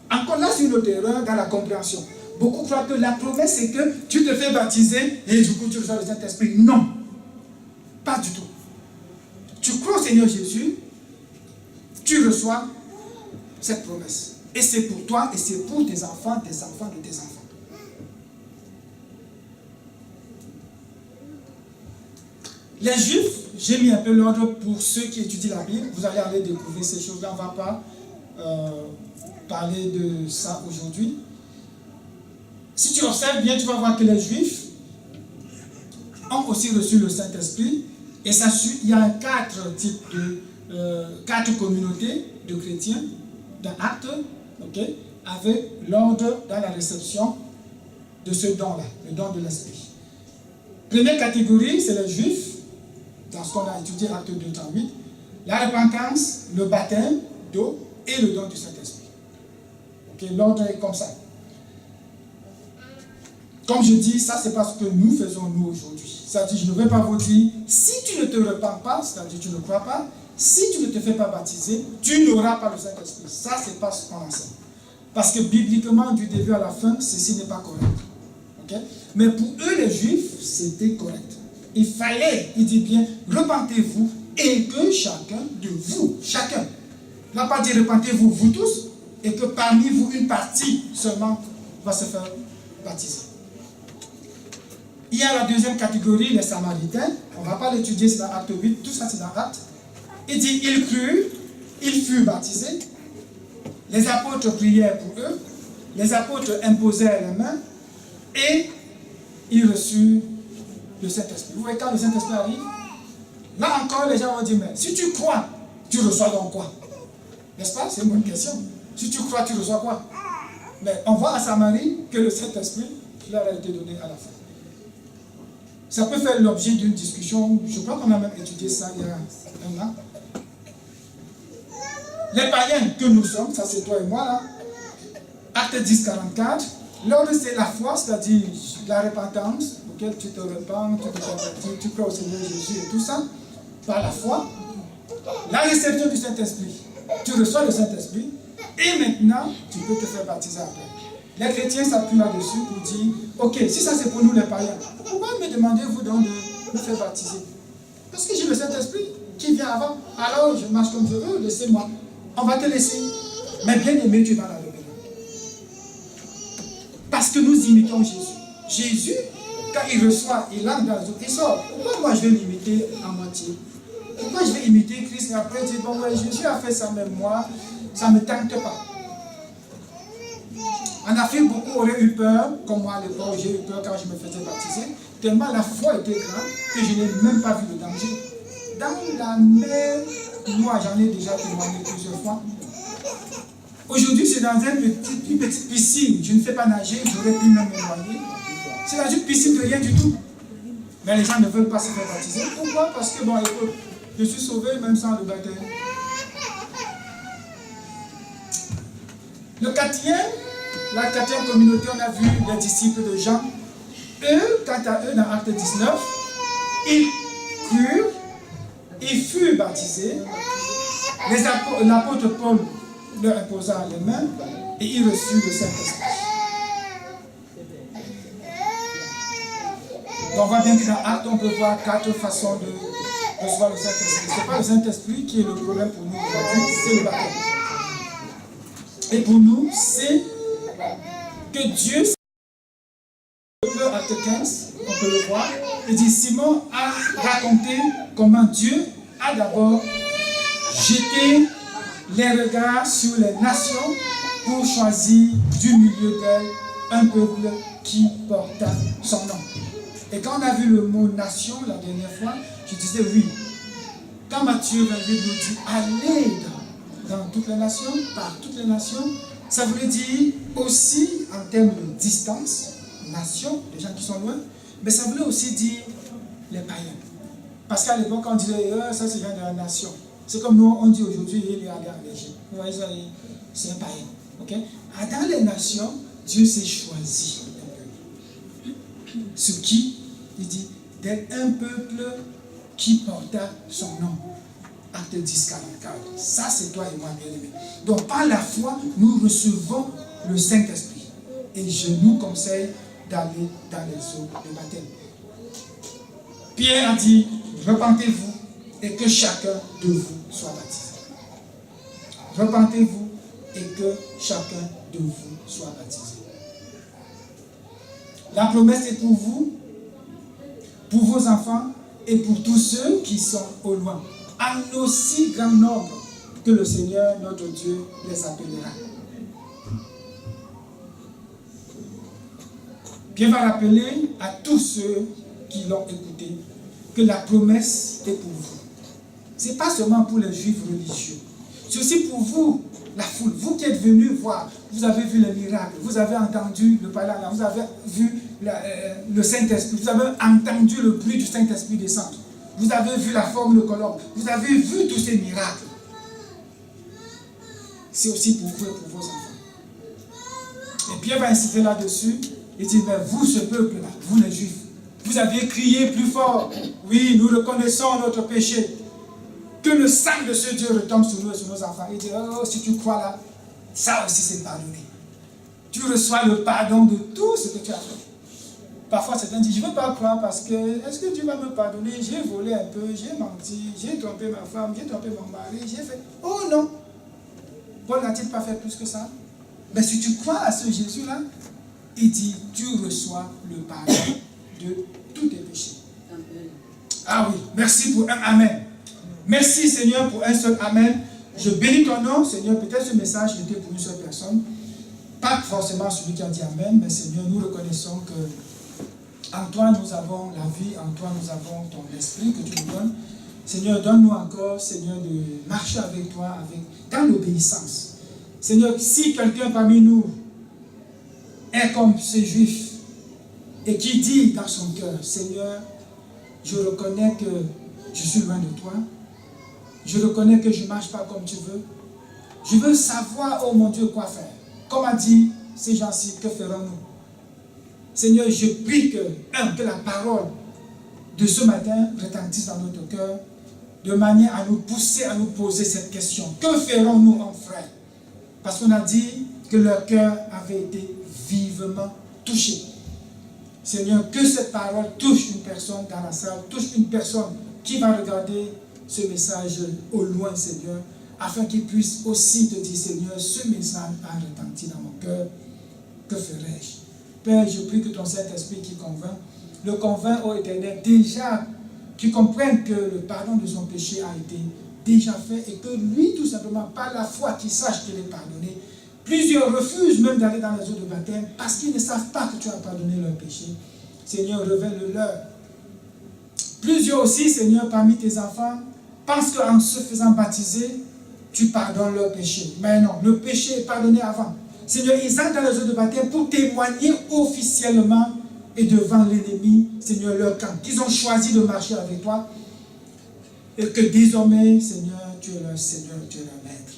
Encore là, c'est une autre erreur dans la compréhension. Beaucoup croient que la promesse, c'est que tu te fais baptiser et du coup tu reçois le Saint-Esprit. Non, pas du tout. Tu crois au Seigneur Jésus, tu reçois cette promesse. Et c'est pour toi et c'est pour tes enfants, tes enfants de tes enfants. Les Juifs, j'ai mis un peu l'ordre pour ceux qui étudient la Bible. Vous allez aller découvrir ces choses-là. On ne va pas parler de ça aujourd'hui. Si tu observes bien, tu vas voir que les Juifs ont aussi reçu le Saint-Esprit. Et ça, il y a 4 types de 4 communautés de chrétiens dans Actes, okay, avec l'ordre dans la réception de ce don-là, le don de l'Esprit. Première catégorie, c'est les Juifs. Dans ce qu'on a étudié, Acte 2, 38, la repentance, le baptême d'eau et le don du Saint-Esprit. Okay, l'ordre est comme ça. Comme je dis, ça c'est pas ce que nous faisons nous aujourd'hui. C'est-à-dire, je ne vais pas vous dire, si tu ne te repens pas, c'est-à-dire tu ne crois pas, si tu ne te fais pas baptiser, tu n'auras pas le Saint-Esprit. Ça, c'est pas ce qu'on enseigne. Parce que bibliquement, du début à la fin, ceci n'est pas correct. Okay? Mais pour eux, les Juifs, c'était correct. Il fallait, il dit bien, repentez-vous et que chacun de vous, chacun, il n'a pas dit repentez-vous, vous tous, et que parmi vous, une partie seulement va se faire baptiser. Il y a la deuxième catégorie, les Samaritains. On ne va pas l'étudier, c'est dans Acte 8, tout ça c'est dans Acte. Il dit, ils crurent, ils furent baptisés, les apôtres prièrent pour eux, les apôtres imposèrent les mains, et ils reçurent le Saint-Esprit. Vous voyez, quand le Saint-Esprit arrive, là encore, les gens vont dire, mais si tu crois, tu reçois donc quoi? N'est-ce pas? C'est une bonne question. Si tu crois, tu reçois quoi? Mais on voit à Samarie que le Saint-Esprit leur a été donné à la fin. Ça peut faire l'objet d'une discussion. Je crois qu'on a même étudié ça il y a un an. Les païens que nous sommes, ça c'est toi et moi là, Acte 10, 44, l'ordre c'est la foi, c'est-à-dire la repentance, auquel tu te repens, tu te convertis, tu crois au Seigneur Jésus et tout ça, par la foi. La réception du Saint-Esprit, tu reçois le Saint-Esprit, et maintenant tu peux te faire baptiser après. Les chrétiens s'appuient là-dessus pour dire, ok, si ça c'est pour nous les païens, pourquoi me demandez-vous donc de me faire baptiser? Parce que j'ai le Saint-Esprit qui vient avant, alors je marche comme je veux, laissez-moi. On va te laisser. Mais bien aimé, tu vas la rébellion. Parce que nous imitons Jésus. Jésus, quand il reçoit, il entre dans les autres, il sort. Pourquoi moi je vais l'imiter à moitié? Pourquoi je vais imiter Christ et après dire, bon ouais, Jésus a fait ça, même moi, ça ne me tente pas. En Afrique, beaucoup auraient eu peur, comme moi à l'époque, j'ai eu peur quand je me faisais baptiser, tellement la foi était grande que je n'ai même pas vu le danger. Dans la mer, moi j'en ai déjà témoigné plusieurs fois. Aujourd'hui, c'est dans une petite piscine. Je ne sais pas nager, j'aurais pu même me noyer. C'est dans une piscine de rien du tout. Mais les gens ne veulent pas se faire baptiser. Pourquoi? Parce que, bon, écoute, je suis sauvé même sans le baptême. La quatrième communauté, on a vu les disciples de Jean. Eux, quant à eux, dans Acte 19, ils crurent, ils furent baptisés. L'apôtre Paul leur imposa les mains et ils reçurent le Saint-Esprit. Donc on voit bien que dans Acte, on peut voir 4 façons de recevoir le Saint-Esprit. Ce n'est pas le Saint-Esprit qui est le problème pour nous aujourd'hui, c'est le baptême. Et pour nous, c'est que Dieu, Acte 15, on peut le voir, il dit, Simon a raconté comment Dieu a d'abord jeté les regards sur les nations pour choisir du milieu d'elle un peuple qui porta son nom. Et quand on a vu le mot nation la dernière fois, je disais oui. Quand Matthieu 28 nous dit allez dans toutes les nations, par toutes les nations, ça voulait dire aussi en termes de distance, nation, les gens qui sont loin, mais ça voulait aussi dire les païens. Parce qu'à l'époque, on disait ça c'est de la nation. C'est comme nous on dit aujourd'hui il est allé en Égypte. Vous voyez ça, c'est un païen. Okay? Dans les nations, Dieu s'est choisi un peuple. Ce qui, il dit, d'être un peuple qui porta son nom. Acte 10, 44. Ça, c'est toi et moi, bien-aimés. Donc, par la foi, nous recevons le Saint-Esprit. Et je nous conseille d'aller dans les eaux de baptême. Pierre a dit, repentez-vous et que chacun de vous soit baptisé. Repentez-vous et que chacun de vous soit baptisé. La promesse est pour vous, pour vos enfants et pour tous ceux qui sont au loin, en aussi grand nombre que le Seigneur, notre Dieu, les appellera. Pierre va rappeler à tous ceux qui l'ont écouté que la promesse est pour vous. Ce n'est pas seulement pour les Juifs religieux, c'est aussi pour vous, la foule, vous qui êtes venus voir, vous avez vu les miracles, vous avez entendu le parler, vous avez vu le Saint-Esprit, vous avez entendu le bruit du Saint-Esprit descendre, vous avez vu la forme de colombe, vous avez vu tous ces miracles. C'est aussi pour vous et pour vos enfants. Et Pierre va insister là-dessus, il dit, mais vous, ce peuple-là, vous les Juifs, vous avez crié plus fort, oui, nous reconnaissons notre péché, que le sang de ce Dieu retombe sur nous et sur nos enfants. Il dit, oh, si tu crois là, ça aussi c'est pardonné. Tu reçois le pardon de tout ce que tu as fait. Parfois certains disent, je ne veux pas croire parce que, est-ce que Dieu va me pardonner? J'ai volé un peu, j'ai menti, j'ai trompé ma femme, j'ai trompé mon mari, j'ai fait... Oh non! Paul n'a-t-il pas fait plus que ça? Mais si tu crois à ce Jésus-là, il dit, tu reçois le pardon de tous tes péchés. Amen. Ah oui, merci pour un Amen. Merci Seigneur pour un seul Amen. Je bénis ton nom, Seigneur. Peut-être ce message était pour une seule personne. Pas forcément celui qui a dit Amen, mais Seigneur, nous reconnaissons que en toi nous avons la vie, en toi nous avons ton esprit que tu nous donnes. Seigneur, donne-nous encore, Seigneur, de marcher avec toi dans l'obéissance. Seigneur, si quelqu'un parmi nous est comme ces Juifs et qui dit dans son cœur, Seigneur, je reconnais que je suis loin de toi, je reconnais que je ne marche pas comme tu veux, je veux savoir, oh mon Dieu, quoi faire. Comme a dit ces gens-ci, que ferons-nous? Seigneur, je prie que la parole de ce matin retentisse dans notre cœur, de manière à nous pousser à nous poser cette question. Que ferons-nous en frère? Parce qu'on a dit que leur cœur avait été vivement touché. Seigneur, que cette parole touche une personne dans la salle, touche une personne qui va regarder ce message au loin, Seigneur, afin qu'il puisse aussi te dire, Seigneur, ce message a retenti dans mon cœur. Que ferai-je? Père, je prie que ton Saint-Esprit qui convainc, le convainc, ô Éternel, déjà, qu'il comprenne que le pardon de son péché a été déjà fait et que lui, tout simplement, par la foi, qu'il sache qu'il est pardonné. Plusieurs refusent même d'aller dans les eaux de baptême parce qu'ils ne savent pas que tu as pardonné leur péché. Seigneur, révèle-le-leur. Plusieurs aussi, Seigneur, parmi tes enfants, pensent qu'en se faisant baptiser, tu pardonnes leur péché. Mais non, le péché est pardonné avant. Seigneur, ils entrent dans les eaux de baptême pour témoigner officiellement et devant l'ennemi, Seigneur, leur camp. Qu'ils ont choisi de marcher avec toi et que désormais, Seigneur, tu es leur Seigneur, tu es leur Maître.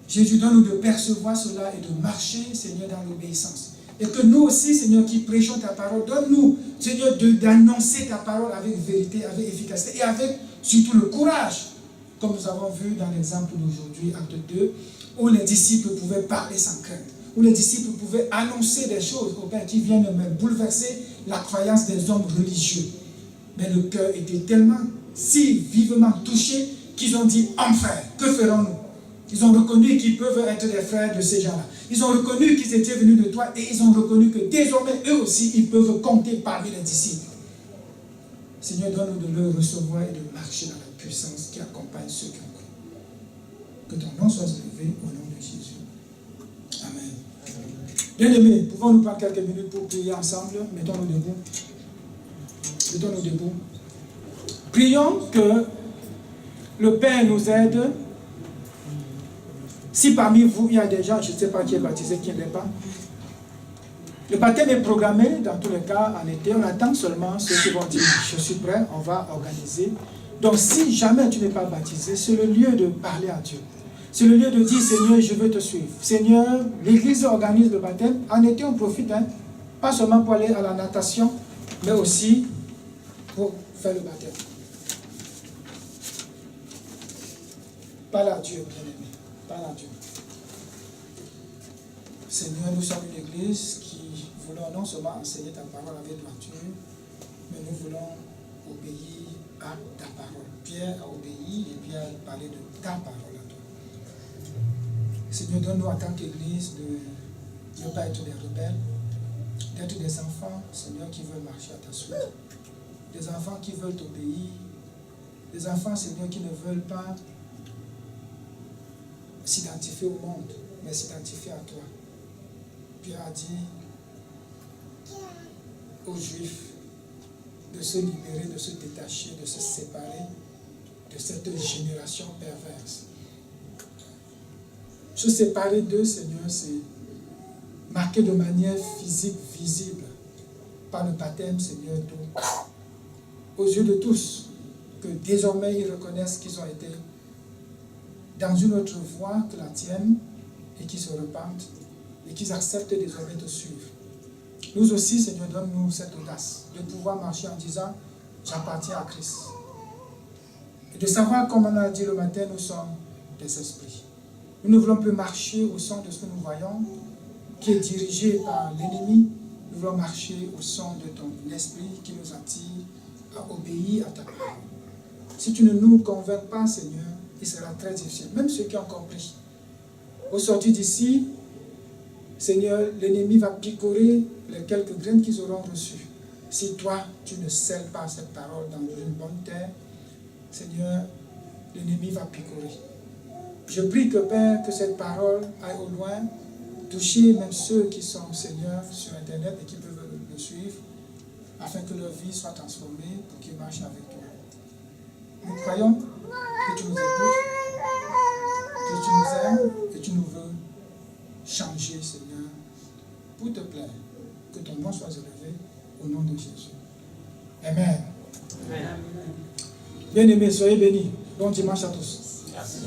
Jésus, donne-nous de percevoir cela et de marcher, Seigneur, dans l'obéissance. Et que nous aussi, Seigneur, qui prêchons ta parole, donne-nous, Seigneur, d'annoncer ta parole avec vérité, avec efficacité et avec surtout le courage, comme nous avons vu dans l'exemple d'aujourd'hui, acte 2, où les disciples pouvaient parler sans crainte, où les disciples pouvaient annoncer des choses au Père qui viennent même bouleverser la croyance des hommes religieux. Mais le cœur était tellement, si vivement touché, qu'ils ont dit, en frère, que ferons-nous? Ils ont reconnu qu'ils peuvent être des frères de ces gens-là. Ils ont reconnu qu'ils étaient venus de toi et ils ont reconnu que désormais, eux aussi, ils peuvent compter parmi les disciples. Seigneur, donne-nous de le recevoir et de marcher dans la puissance qui accompagne ceux qui ont cru. Que ton nom soit élevé au nom de Jésus. Amen. Bien-aimés, pouvons-nous prendre quelques minutes pour prier ensemble? Mettons-nous debout. Mettons-nous debout. Prions que le Père nous aide. Si parmi vous, il y a des gens, je ne sais pas qui est baptisé, qui ne l'est pas. Le baptême est programmé, dans tous les cas, en été. On attend seulement ceux qui vont dire, je suis prêt, on va organiser. Donc, si jamais tu n'es pas baptisé, c'est le lieu de parler à Dieu. C'est le lieu de dire, Seigneur, je veux te suivre. Seigneur, l'Église organise le baptême. En été, on profite, hein, pas seulement pour aller à la natation, mais aussi pour faire le baptême. Parle à Dieu, bien-aimé. Parle à Dieu. Seigneur, nous sommes une Église qui voulons non seulement enseigner ta parole avec droiture, mais nous voulons obéir à ta parole. Pierre a obéi et Pierre a parlé de ta parole à toi. Seigneur, donne-nous en tant qu'Église de ne pas être des rebelles, d'être des enfants, Seigneur, qui veulent marcher à ta suite. Des enfants qui veulent t'obéir. Des enfants, Seigneur, qui ne veulent pas s'identifier au monde, mais s'identifier à toi. Pierre a dit aux Juifs de se libérer, de se détacher, de se séparer de cette génération perverse. Se séparer d'eux, Seigneur, c'est marqué de manière physique, visible, par le baptême, Seigneur, aux yeux de tous, que désormais ils reconnaissent qu'ils ont été dans une autre voie que la tienne et qu'ils se repentent et qu'ils acceptent désormais de suivre. Nous aussi, Seigneur, donne-nous cette audace de pouvoir marcher en disant « J'appartiens à Christ ». Et de savoir, comme on a dit le matin, nous sommes des esprits. Nous ne voulons plus marcher au son de ce que nous voyons, qui est dirigé par l'ennemi. Nous voulons marcher au son de ton esprit qui nous attire à obéir à ta parole. Si tu ne nous convaincs pas, Seigneur, il sera très difficile. Même ceux qui ont compris. Au sortir d'ici, Seigneur, l'ennemi va picorer les quelques graines qu'ils auront reçues. Si toi, tu ne scelles pas cette parole dans une bonne terre, Seigneur, l'ennemi va picorer. Je prie que, Père, que cette parole aille au loin, toucher même ceux qui sont, Seigneur, sur Internet et qui peuvent le suivre, afin que leur vie soit transformée pour qu'ils marchent avec toi. Nous croyons que tu nous écoutes, que tu nous aimes, que tu nous veux changer, Seigneur, pour te plaire. Que ton nom soit élevé au nom de Jésus. Amen. Bien-aimés, soyez bénis. Bon dimanche à tous. Merci.